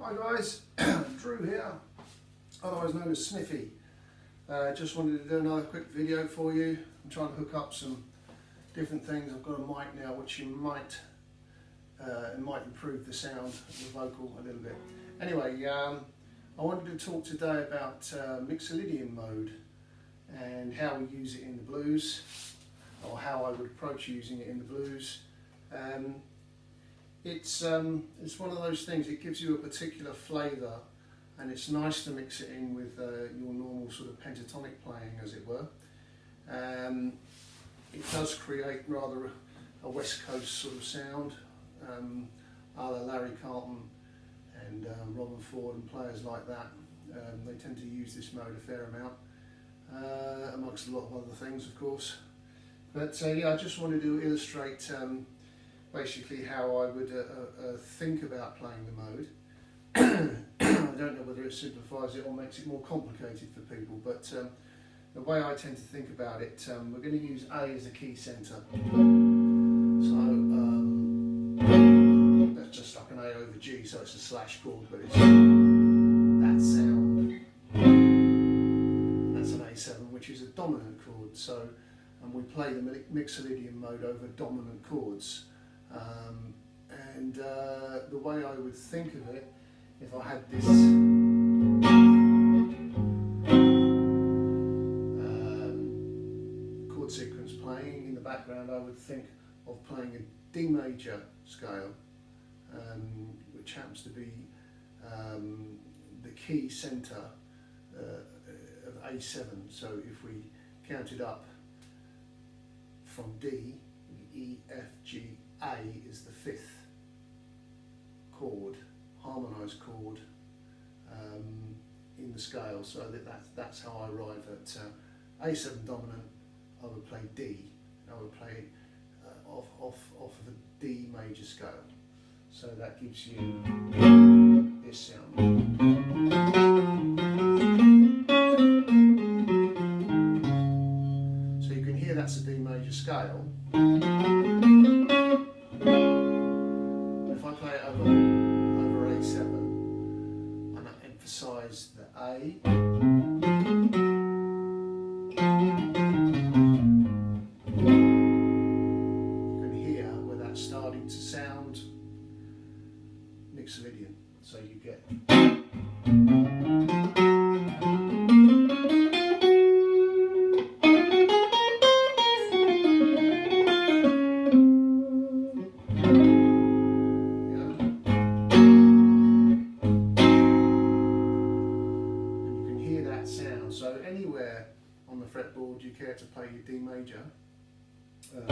Hi guys, Drew here, otherwise known as Sniffy. Just wanted to do another quick video for you. I'm trying to hook up some different things. I've got a mic now which it might improve the sound of the vocal a little bit. Anyway, I wanted to talk today about mixolydian mode and how we use it in the blues, or how I would approach using it in the blues. It's one of those things, it gives you a particular flavour, and it's nice to mix it in with your normal sort of pentatonic playing, as it were. It does create rather a West Coast sort of sound, a la Larry Carlton and Robin Ford and players like that. They tend to use this mode a fair amount, amongst a lot of other things of course. But yeah, I just wanted to illustrate basically how I would think about playing the mode. I don't know whether it simplifies it or makes it more complicated for people, but the way I tend to think about it, we're going to use A as a key centre. So that's just like an A over G, so it's a slash chord, but it's that sound. That's an A7, which is a dominant chord. So, and we play the mixolydian mode over dominant chords. The way I would think of it, if I had this chord sequence playing in the background, I would think of playing a D major scale, which happens to be the key centre of A7. So if we counted up from D, E, F, G, A is the fifth chord, harmonised chord in the scale. So that's how I arrive at A7 dominant. I would play D. I would play off of a D major scale. So that gives you this sound. So you can hear that's a D major scale. If I play it over A7 and I emphasise the A, you can hear where that's starting to sound mixolydian. So you get sound. So anywhere on the fretboard you care to play your D major, will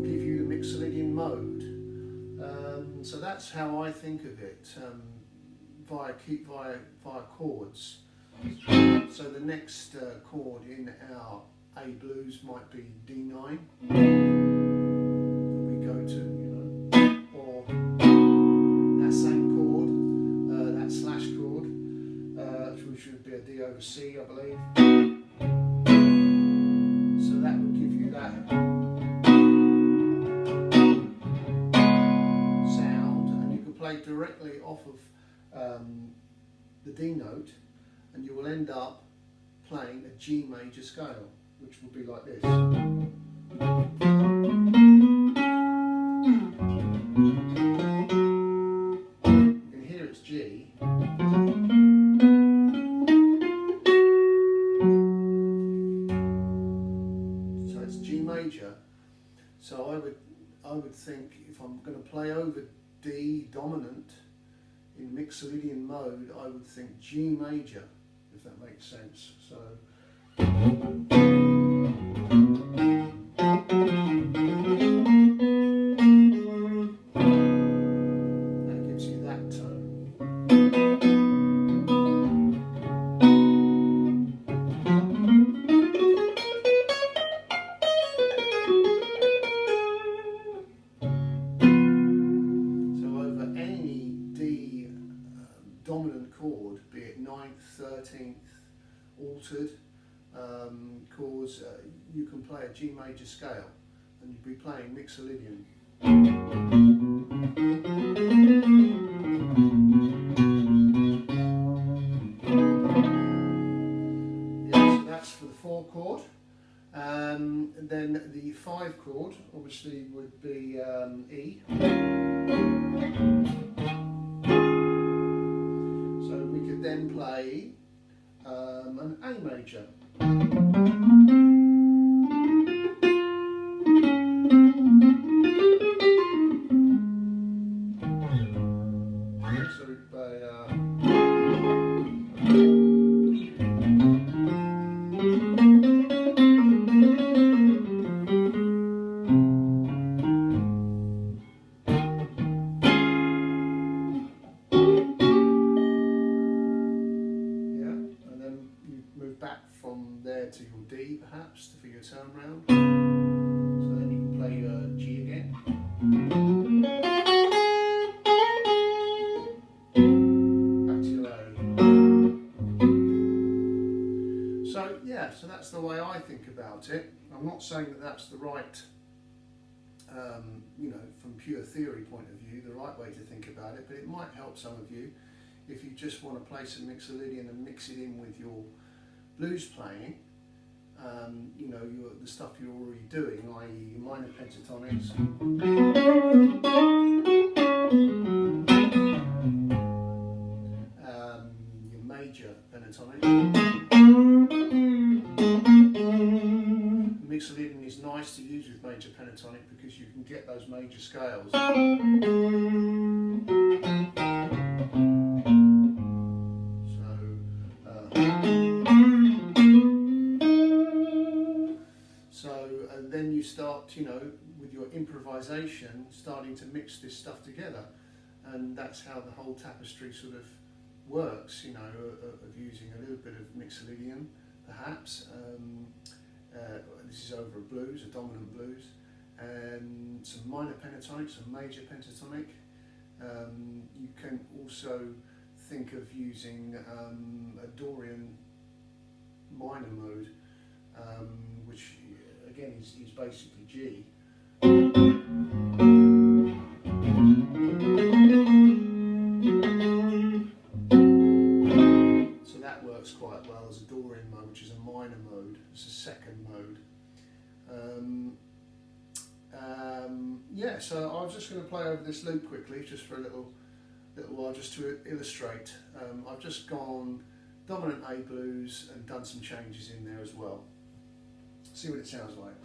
give you the mixolydian mode. So that's how I think of it, via chords. So the next chord in our A blues might be D9 that we go to, you know, or that same chord, that slash chord, which would be a D over C, I believe. So that would give you that sound, and you can play directly off of the D note, and you will end up playing a G major scale, which will be like this. You can hear it's G. So it's G major. So I would think if I'm going to play over D dominant in mixolydian mode, I would think G major, if that makes sense. So that gives you that tone. So over any D dominant chord, be it 9th, 13th, altered, chords, you can play a G major scale and you'd be playing mixolydian. Yeah, so that's for the 4 chord. And then the 5 chord obviously would be E. So we could then play an A major. So we play back from there to your D perhaps for your turn round. So then you can play G again. Back to your A. So yeah, so that's the way I think about it. I'm not saying that that's the right, you know, from pure theory point of view, the right way to think about it, but it might help some of you if you just want to play some mixolydian and mix it in with your blues playing, you know, the stuff you're already doing, i.e. your minor pentatonics, your major pentatonics. Mixolydian is nice to use with major pentatonic because you can get those major scales. And then you start, you know, with your improvisation, starting to mix this stuff together, and that's how the whole tapestry sort of works, you know, of using a little bit of mixolydian, perhaps. This is over a blues, a dominant blues, and some minor pentatonic, some major pentatonic. You can also think of using a Dorian minor mode, which again is basically G. So that works quite well as a Dorian mode, which is a minor mode. It's a second mode. Yeah, so I was just going to play over this loop quickly, just for a little while, just to illustrate. I've just gone dominant A blues and done some changes in there as well. See what it sounds like.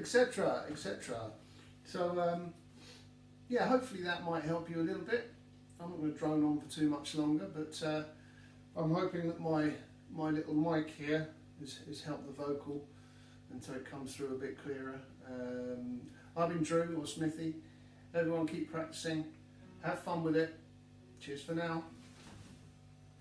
etc., etc. So yeah, hopefully that might help you a little bit. I'm not going to drone on for too much longer, but I'm hoping that my little mic here has helped the vocal until it comes through a bit clearer. I've been Drew, or Smithy. Everyone keep practicing. Have fun with it. Cheers for now.